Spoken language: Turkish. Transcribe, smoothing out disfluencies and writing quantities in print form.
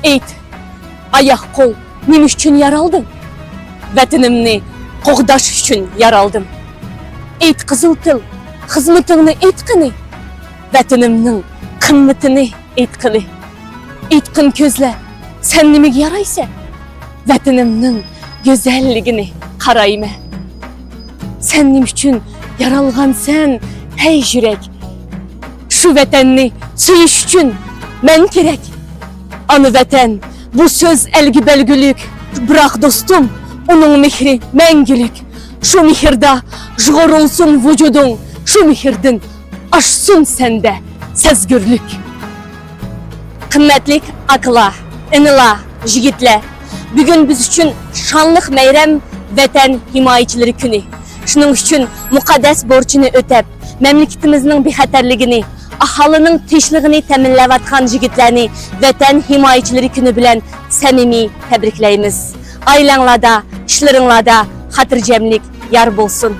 Eyt, ayak kol neme üçün yaraldım? Vatanımni qoğdaş üçün yaraldım. Eyt kızıl til, hizmetini etqini, vatanımның qimmatini etqili. Eytqin ko'zla, sen nimaga yaraysa, vatanımның go'zalligini qarayma. Sen nima üçün yaralgansan, hey yürek? Şu vatanni suyish üçün men kerak. Anı vatan, bu söz elgi belgülük, bırak dostum, onun mehri mengülük. Şu mehirde jığır olsun vücudun, şu mehirdin aşsın sende sezgürlük. Kımmetlik akla, inila, jigitler, bugün biz üçün şanlıq meyrem vatan himayecileri günü. Şunun üçün mukaddes borcunu ötep, memleketimizin bexatarligini, ahalının tinchligini ta'minlayotgan yigitlarni vatan himayecileri günü bilen samimiy tabriklaymiz. Ailanglarda, ishlaringlarda xotirjamlik yor bo'lsin.